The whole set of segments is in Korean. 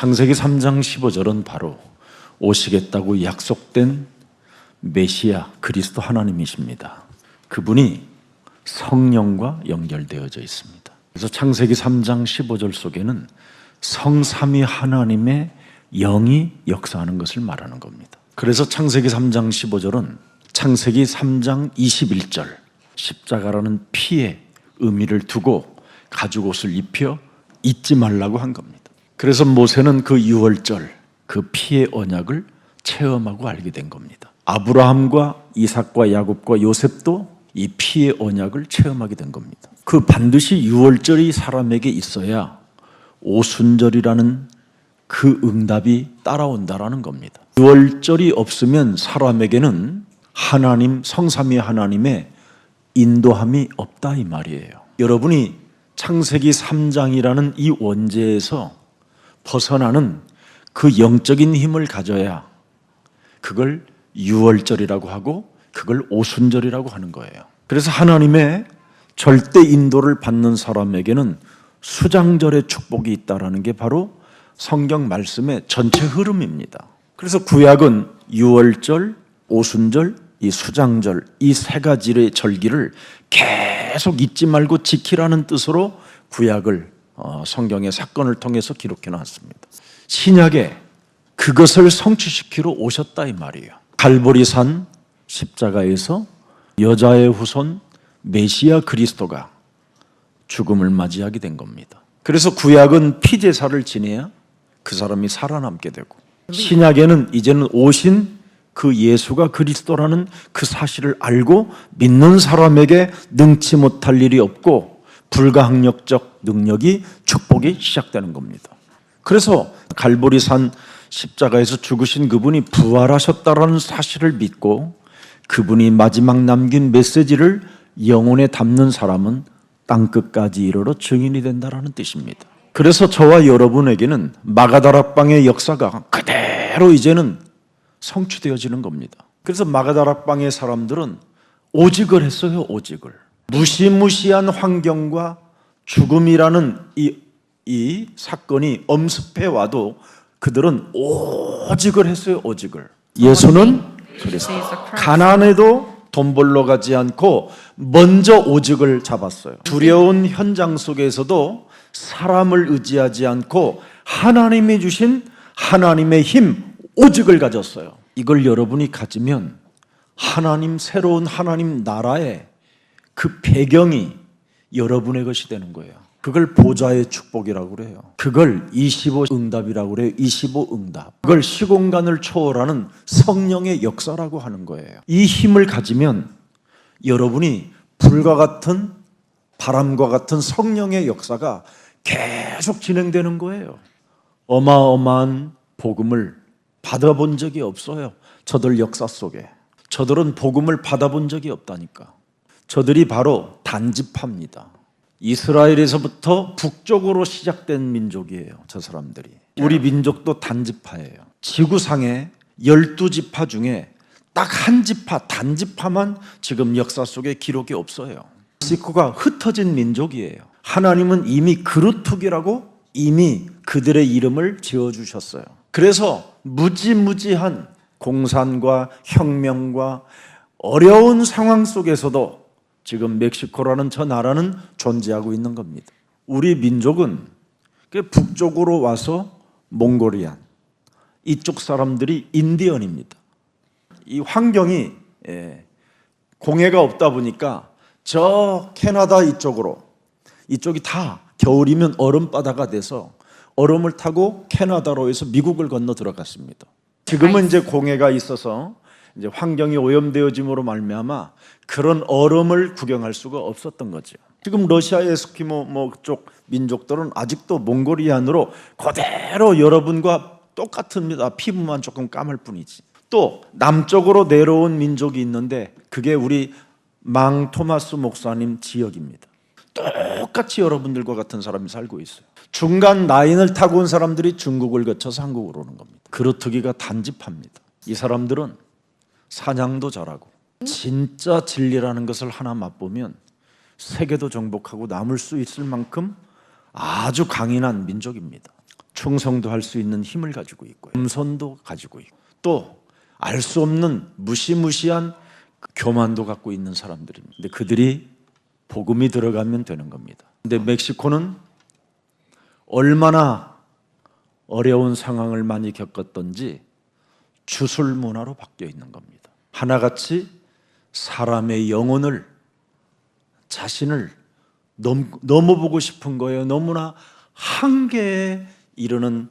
창세기 3장 15절은 바로 오시겠다고 약속된 메시아 그리스도 하나님이십니다. 그분이 성령과 연결되어져 있습니다. 그래서 창세기 3장 15절 속에는 성삼위 하나님의 영이 역사하는 것을 말하는 겁니다. 그래서 창세기 3장 15절은 창세기 3장 21절 십자가라는 피의 의미를 두고 가죽옷을 입혀 잊지 말라고 한 겁니다. 그래서 모세는 그 유월절 그 피의 언약을 체험하고 알게 된 겁니다. 아브라함과 이삭과 야곱과 요셉도 이 피의 언약을 체험하게 된 겁니다. 그 반드시 유월절이 사람에게 있어야 오순절이라는 그 응답이 따라온다라는 겁니다. 유월절이 없으면 사람에게는 하나님, 성삼위 하나님의 인도함이 없다 이 말이에요. 여러분이 창세기 3장이라는 이 원죄에서 벗어나는 그 영적인 힘을 가져야 그걸 유월절이라고 하고 그걸 오순절이라고 하는 거예요. 그래서 하나님의 절대 인도를 받는 사람에게는 수장절의 축복이 있다는 게 바로 성경 말씀의 전체 흐름입니다. 그래서 구약은 유월절, 오순절, 이 수장절 이 세 가지의 절기를 계속 잊지 말고 지키라는 뜻으로 구약을 성경의 사건을 통해서 기록해 놨습니다. 신약에 그것을 성취시키러 오셨다 이 말이에요. 갈보리산 십자가에서 여자의 후손 메시아 그리스도가 죽음을 맞이하게 된 겁니다. 그래서 구약은 피제사를 지내야 그 사람이 살아남게 되고, 신약에는 이제는 오신 그 예수가 그리스도라는 그 사실을 알고 믿는 사람에게 능치 못할 일이 없고 불가항력적 능력이 축복이 시작되는 겁니다. 그래서 갈보리산 십자가에서 죽으신 그분이 부활하셨다라는 사실을 믿고 그분이 마지막 남긴 메시지를 영혼에 담는 사람은 땅끝까지 이르러 증인이 된다라는 뜻입니다. 그래서 저와 여러분에게는 마가다락방의 역사가 그대로 이제는 성취되어지는 겁니다. 그래서 마가다락방의 사람들은 오직을 했어요. 오직을. 무시무시한 환경과 죽음이라는 이 사건이 엄습해 와도 그들은 오직을 했어요. 오직을. 예수는 그래서 가난해도 돈 벌러 가지 않고 먼저 오직을 잡았어요. 두려운 현장 속에서도 사람을 의지하지 않고 하나님이 주신 하나님의 힘, 오직을 가졌어요. 이걸 여러분이 가지면 하나님, 새로운 하나님 나라의 그 배경이 여러분의 것이 되는 거예요. 그걸 보좌의 축복이라고 그래요. 그걸 25응답이라고 그래요. 25응답. 그걸 시공간을 초월하는 성령의 역사라고 하는 거예요. 이 힘을 가지면 여러분이 불과 같은 바람과 같은 성령의 역사가 계속 진행되는 거예요. 어마어마한 복음을 받아본 적이 없어요. 저들 역사 속에. 저들은 복음을 받아본 적이 없다니까. 저들이 바로 단지파입니다. 이스라엘에서부터 북쪽으로 시작된 민족이에요. 저 사람들이. 우리 민족도 단지파예요. 지구상의 12지파 중에 딱 한 지파, 단지파만 지금 역사 속에 기록이 없어요. 멕시코가 흩어진 민족이에요. 하나님은 이미 그루트기라고 이미 그들의 이름을 지어주셨어요. 그래서 무지무지한 공산과 혁명과 어려운 상황 속에서도 지금 멕시코라는 저 나라는 존재하고 있는 겁니다. 우리 민족은 북쪽으로 와서 몽골리안, 이쪽 사람들이 인디언입니다. 이 환경이 공해가 없다 보니까 저 캐나다 이쪽이 다 겨울이면 얼음바다가 돼서 얼음을 타고 캐나다로 해서 미국을 건너 들어갔습니다. 지금은 이제 공해가 있어서 이제 환경이 오염되어짐으로 말미암아 그런 얼음을 구경할 수가 없었던 거죠. 지금 러시아의 에스키모 쪽 민족들은 아직도 몽골리안으로 그대로 여러분과 똑같습니다. 피부만 조금 까mal 뿐이지. 또 남쪽으로 내려온 민족이 있는데 그게 우리 망 토마스 목사님 지역입니다. 똑같이 여러분들과 같은 사람이 살고 있어요. 중간 라인을 타고 온 사람들이 중국을 거쳐서 한국으로 오는 겁니다. 그루트기가 단지파입니다. 이 사람들은 사냥도 잘하고 진짜 진리라는 것을 하나 맛보면 세계도 정복하고 남을 수 있을 만큼 아주 강인한 민족입니다. 충성도 할 수 있는 힘을 가지고 있고요. 겸손도 가지고 있고 또 알 수 없는 무시무시한 교만도 갖고 있는 사람들입니다. 근데 그들이 복음이 들어가면 되는 겁니다. 근데 멕시코는 얼마나 어려운 상황을 많이 겪었던지 주술 문화로 바뀌어 있는 겁니다. 하나같이 사람의 영혼을 자신을 넘어보고 싶은 거예요. 너무나 한계에 이르는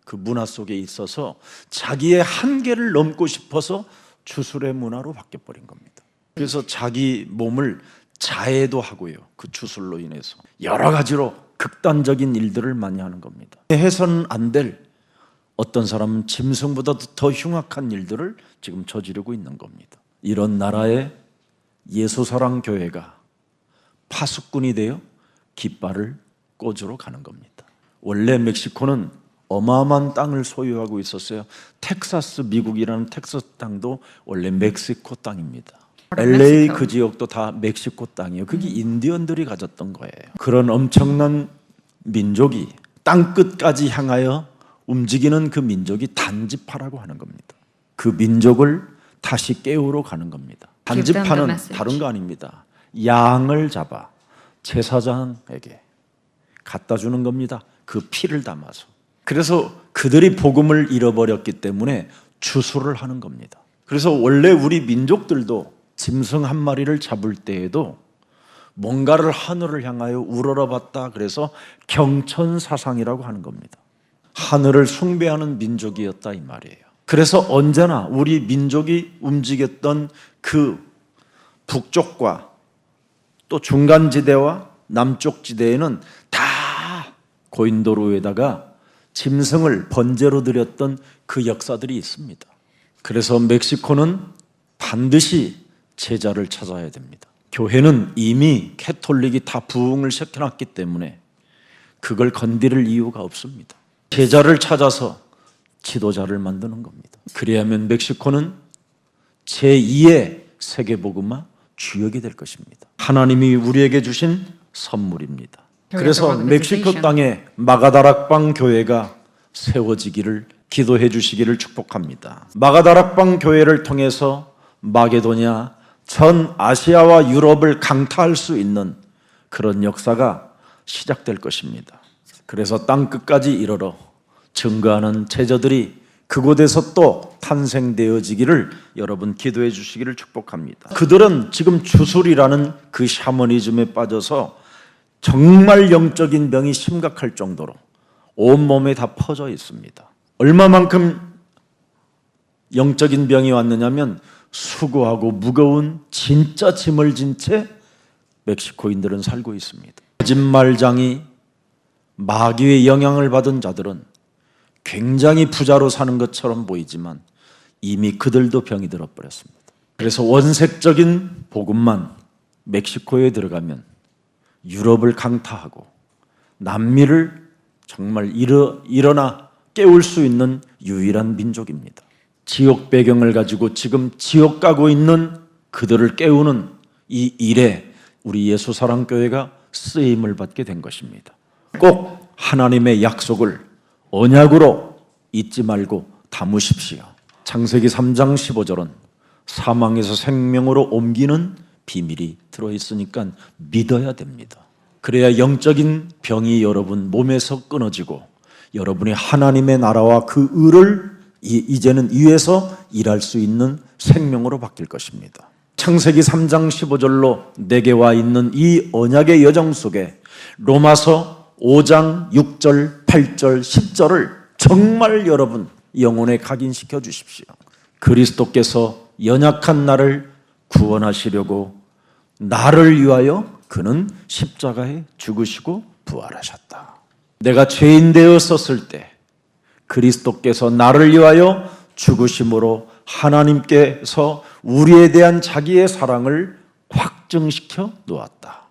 그 문화 속에 있어서 자기의 한계를 넘고 싶어서 주술의 문화로 바뀌어버린 겁니다. 그래서 자기 몸을 자해도 하고요. 그 주술로 인해서 여러 가지로 극단적인 일들을 많이 하는 겁니다. 해서는 안 될 어떤 사람은 짐승보다도 더 흉악한 일들을 지금 저지르고 있는 겁니다. 이런 나라의 예수사랑교회가 파수꾼이 되어 깃발을 꽂으러 가는 겁니다. 원래 멕시코는 어마어마한 땅을 소유하고 있었어요. 텍사스, 미국이라는 텍사스 땅도 원래 멕시코 땅입니다. LA 그 지역도 다 멕시코 땅이에요. 그게 인디언들이 가졌던 거예요. 그런 엄청난 민족이 땅끝까지 향하여 움직이는 그 민족이 단지파라고 하는 겁니다. 그 민족을 다시 깨우러 가는 겁니다. 단지파는 다른 거 아닙니다. 양을 잡아 제사장에게 갖다 주는 겁니다. 그 피를 담아서. 그래서 그들이 복음을 잃어버렸기 때문에 주술을 하는 겁니다. 그래서 원래 우리 민족들도 짐승 한 마리를 잡을 때에도 뭔가를 하늘을 향하여 우러러봤다. 그래서 경천사상이라고 하는 겁니다. 하늘을 숭배하는 민족이었다 이 말이에요. 그래서 언제나 우리 민족이 움직였던 그 북쪽과 또 중간지대와 남쪽 지대에는 다 고인도로에다가 짐승을 번제로 드렸던 그 역사들이 있습니다. 그래서 멕시코는 반드시 제자를 찾아야 됩니다. 교회는 이미 캐톨릭이 다 부흥을 시켜놨기 때문에 그걸 건드릴 이유가 없습니다. 제자를 찾아서 지도자를 만드는 겁니다. 그래야만 멕시코는 제2의 세계복음화 주역이 될 것입니다. 하나님이 우리에게 주신 선물입니다. 그래서 멕시코 땅에 마가다락방 교회가 세워지기를 기도해 주시기를 축복합니다. 마가다락방 교회를 통해서 마게도냐 전 아시아와 유럽을 강타할 수 있는 그런 역사가 시작될 것입니다. 그래서 땅끝까지 이르러 증거하는 제자들이 그곳에서 또 탄생되어지기를 여러분 기도해 주시기를 축복합니다. 그들은 지금 주술이라는 그 샤머니즘에 빠져서 정말 영적인 병이 심각할 정도로 온몸에 다 퍼져 있습니다. 얼마만큼 영적인 병이 왔느냐면 수고하고 무거운 진짜 짐을 진 채 멕시코인들은 살고 있습니다. 거짓말장이 마귀의 영향을 받은 자들은 굉장히 부자로 사는 것처럼 보이지만 이미 그들도 병이 들어버렸습니다. 그래서 원색적인 복음만 멕시코에 들어가면 유럽을 강타하고 남미를 정말 일어나 깨울 수 있는 유일한 민족입니다. 지역 배경을 가지고 지금 지옥 가고 있는 그들을 깨우는 이 일에 우리 예수사랑교회가 쓰임을 받게 된 것입니다. 꼭 하나님의 약속을 언약으로 잊지 말고 담으십시오. 창세기 3장 15절은 사망에서 생명으로 옮기는 비밀이 들어있으니까 믿어야 됩니다. 그래야 영적인 병이 여러분 몸에서 끊어지고 여러분이 하나님의 나라와 그 의를 이제는 위에서 일할 수 있는 생명으로 바뀔 것입니다. 창세기 3장 15절로 내게 와 있는 이 언약의 여정 속에 로마서 5장 6절, 8절, 10절을 정말 여러분 영혼에 각인시켜 주십시오. 그리스도께서 연약한 나를 구원하시려고 나를 위하여 그는 십자가에 죽으시고 부활하셨다. 내가 죄인 되었었을 때 그리스도께서 나를 위하여 죽으심으로 하나님께서 우리에 대한 자기의 사랑을 확증시켜 놓았다.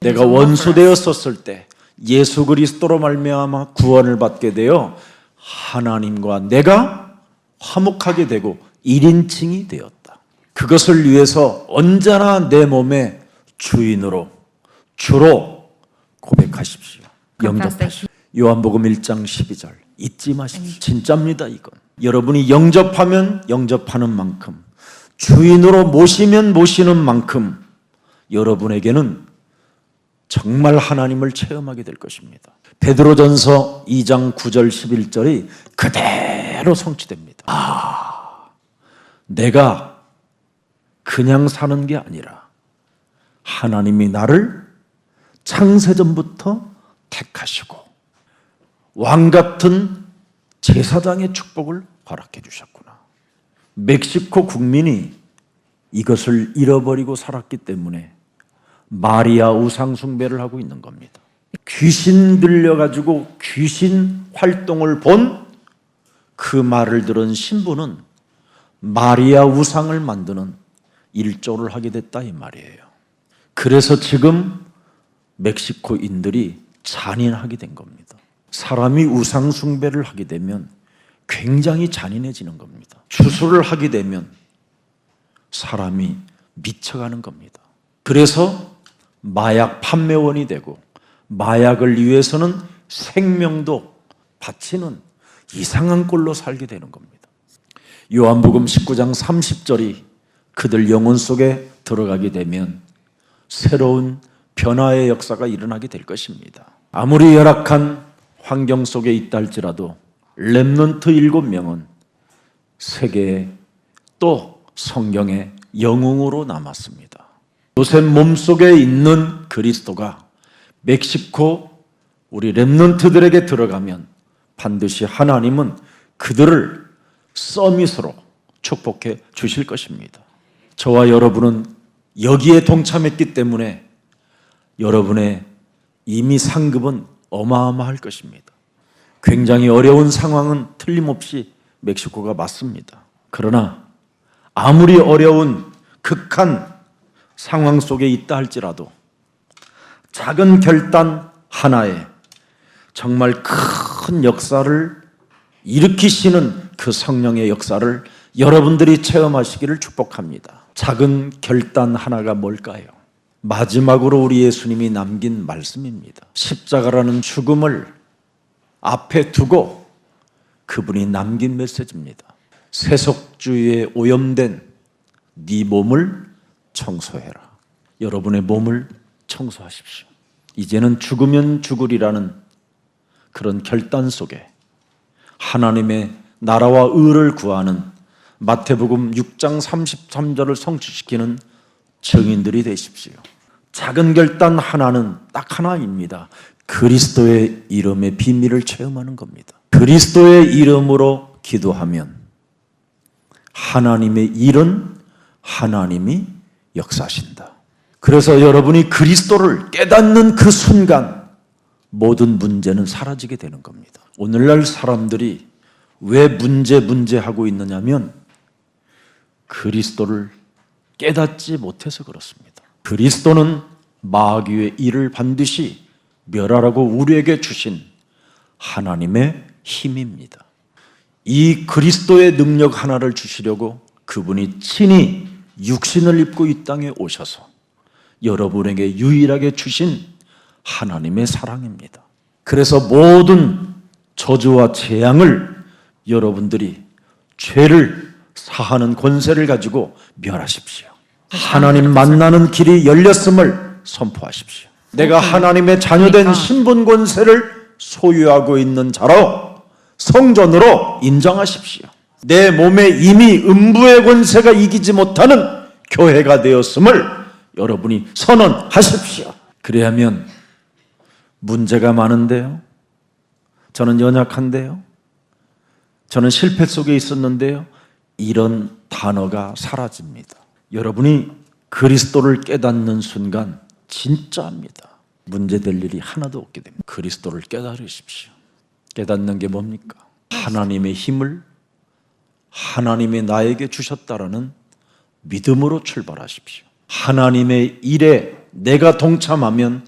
내가 원수 되었었을 때 예수 그리스도로 말미암아 구원을 받게 되어 하나님과 내가 화목하게 되고 1인칭이 되었다. 그것을 위해서 언제나 내 몸의 주인으로 주로 고백하십시오. 영접하십시오. 요한복음 1장 12절 잊지 마십시오. 진짜입니다, 이건. 여러분이 영접하면 영접하는 만큼, 주인으로 모시면 모시는 만큼 여러분에게는 정말 하나님을 체험하게 될 것입니다. 베드로전서 2장 9절 11절이 그대로 성취됩니다. 내가 그냥 사는 게 아니라 하나님이 나를 창세전부터 택하시고 왕 같은 제사장의 축복을 허락해 주셨구나. 멕시코 국민이 이것을 잃어버리고 살았기 때문에 마리아 우상 숭배를 하고 있는 겁니다. 귀신 들려가지고 귀신 활동을 본 그 말을 들은 신부는 마리아 우상을 만드는 일조를 하게 됐다 이 말이에요. 그래서 지금 멕시코인들이 잔인하게 된 겁니다. 사람이 우상 숭배를 하게 되면 굉장히 잔인해지는 겁니다. 주술을 하게 되면 사람이 미쳐가는 겁니다. 그래서 마약 판매원이 되고 마약을 위해서는 생명도 바치는 이상한 꼴로 살게 되는 겁니다. 요한복음 19장 30절이 그들 영혼 속에 들어가게 되면 새로운 변화의 역사가 일어나게 될 것입니다. 아무리 열악한 환경 속에 있다 할지라도 렘넌트 7명은 세계에 또 성경의 영웅으로 남았습니다. 요셉 몸속에 있는 그리스도가 멕시코 우리 렘넌트들에게 들어가면 반드시 하나님은 그들을 서밋으로 축복해 주실 것입니다. 저와 여러분은 여기에 동참했기 때문에 여러분의 이미 상급은 어마어마할 것입니다. 굉장히 어려운 상황은 틀림없이 멕시코가 맞습니다. 그러나 아무리 어려운 극한 상황 속에 있다 할지라도 작은 결단 하나에 정말 큰 역사를 일으키시는 그 성령의 역사를 여러분들이 체험하시기를 축복합니다. 작은 결단 하나가 뭘까요? 마지막으로 우리 예수님이 남긴 말씀입니다. 십자가라는 죽음을 앞에 두고 그분이 남긴 메시지입니다. 세속주의에 오염된 네 몸을 청소해라. 여러분의 몸을 청소하십시오. 이제는 죽으면 죽으리라는 그런 결단 속에 하나님의 나라와 의를 구하는 마태복음 6장 33절을 성취시키는 증인들이 되십시오. 작은 결단 하나는 딱 하나입니다. 그리스도의 이름의 비밀을 체험하는 겁니다. 그리스도의 이름으로 기도하면 하나님의 일은 하나님이 역사하신다. 그래서 여러분이 그리스도를 깨닫는 그 순간 모든 문제는 사라지게 되는 겁니다. 오늘날 사람들이 왜 문제하고 있느냐면 그리스도를 깨닫지 못해서 그렇습니다. 그리스도는 마귀의 일을 반드시 멸하라고 우리에게 주신 하나님의 힘입니다. 이 그리스도의 능력 하나를 주시려고 그분이 친히 육신을 입고 이 땅에 오셔서 여러분에게 유일하게 주신 하나님의 사랑입니다. 그래서 모든 저주와 재앙을 여러분들이 죄를 사하는 권세를 가지고 멸하십시오. 하나님 만나는 길이 열렸음을 선포하십시오. 내가 하나님의 자녀된 신분 권세를 소유하고 있는 자로 성전으로 인정하십시오. 내 몸에 이미 음부의 권세가 이기지 못하는 교회가 되었음을 여러분이 선언하십시오. 그래야면 문제가 많은데요. 저는 연약한데요. 저는 실패 속에 있었는데요. 이런 단어가 사라집니다. 여러분이 그리스도를 깨닫는 순간 진짜입니다. 문제될 일이 하나도 없게 됩니다. 그리스도를 깨달으십시오. 깨닫는 게 뭡니까? 하나님의 힘을 하나님이 나에게 주셨다라는 믿음으로 출발하십시오. 하나님의 일에 내가 동참하면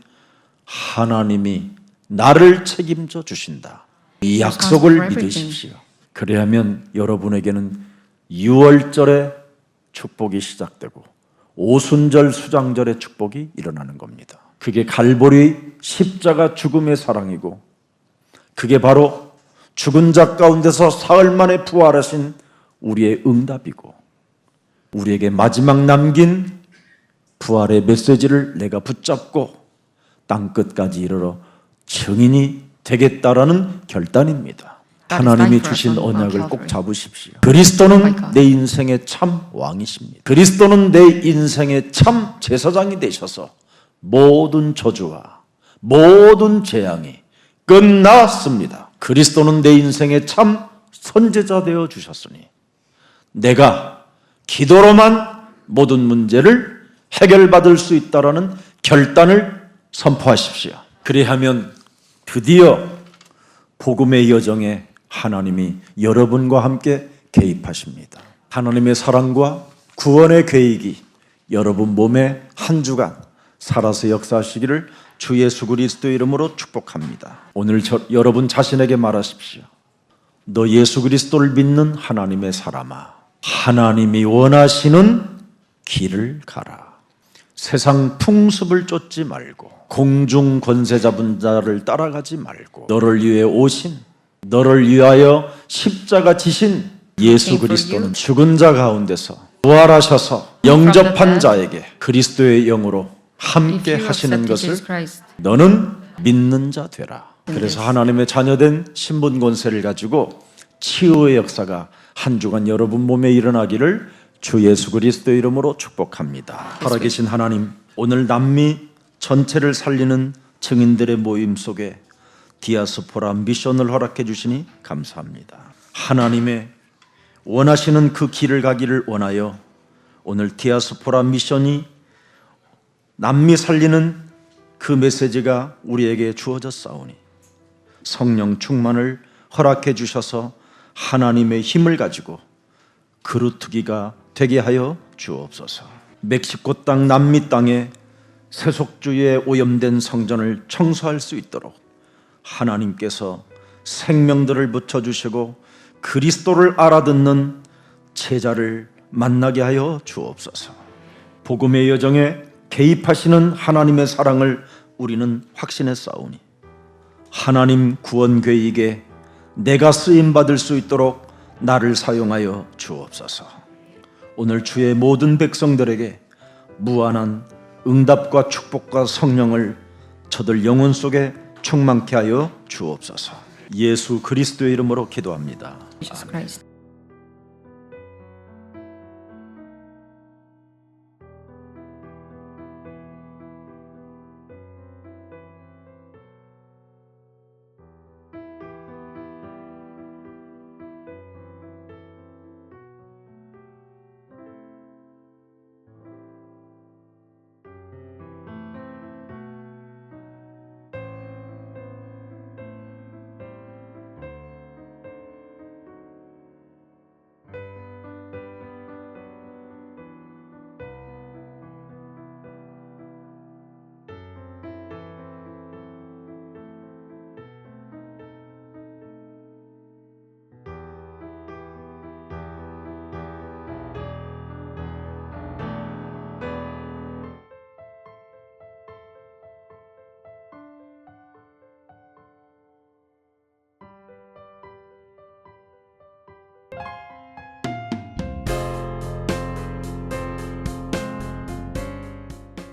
하나님이 나를 책임져 주신다. 이 약속을 믿으십시오. 그래야면 여러분에게는 6월절의 축복이 시작되고 오순절 수장절의 축복이 일어나는 겁니다. 그게 갈보리 십자가 죽음의 사랑이고 그게 바로 죽은 자 가운데서 사흘 만에 부활하신 우리의 응답이고, 우리에게 마지막 남긴 부활의 메시지를 내가 붙잡고 땅끝까지 이르러 증인이 되겠다라는 결단입니다. 하나님이 주신 언약을 꼭 잡으십시오. 그리스도는 내 인생의 참 왕이십니다. 그리스도는 내 인생의 참 제사장이 되셔서 모든 저주와 모든 재앙이 끝났습니다. 그리스도는 내 인생의 참 선제자 되어 주셨으니 내가 기도로만 모든 문제를 해결받을 수 있다라는 결단을 선포하십시오. 그리하면 드디어 복음의 여정에 하나님이 여러분과 함께 개입하십니다. 하나님의 사랑과 구원의 계획이 여러분 몸에 한 주간 살아서 역사하시기를 주 예수 그리스도의 이름으로 축복합니다. 오늘 여러분 자신에게 말하십시오. 너 예수 그리스도를 믿는 하나님의 사람아, 하나님이 원하시는 길을 가라. 세상 풍습을 쫓지 말고 공중 권세 잡은 자를 따라가지 말고 너를 위해 오신, 너를 위하여 십자가 지신 예수 그리스도는 죽은 자 가운데서 부활하셔서 영접한 자에게 그리스도의 영으로 함께 하시는 것을 너는 믿는 자 되라. 그래서 하나님의 자녀된 신분 권세를 가지고 치유의 역사가 한 주간 여러분 몸에 일어나기를 주 예수 그리스도의 이름으로 축복합니다. 살아계신 하나님, 오늘 남미 전체를 살리는 증인들의 모임 속에 디아스포라 미션을 허락해 주시니 감사합니다. 하나님의 원하시는 그 길을 가기를 원하여 오늘 디아스포라 미션이 남미 살리는 그 메시지가 우리에게 주어졌사오니 성령 충만을 허락해 주셔서 하나님의 힘을 가지고 그루트기가 되게 하여 주옵소서. 멕시코 땅 남미 땅에 세속주의에 오염된 성전을 청소할 수 있도록 하나님께서 생명들을 붙여주시고 그리스도를 알아듣는 제자를 만나게 하여 주옵소서. 복음의 여정에 개입하시는 하나님의 사랑을 우리는 확신했사오니 하나님 구원 계획에 내가 쓰임받을 수 있도록 나를 사용하여 주옵소서. 오늘 주의 모든 백성들에게 무한한 응답과 축복과 성령을 저들 영혼 속에 충만케 하여 주옵소서. 예수 그리스도의 이름으로 기도합니다. Jesus Christ.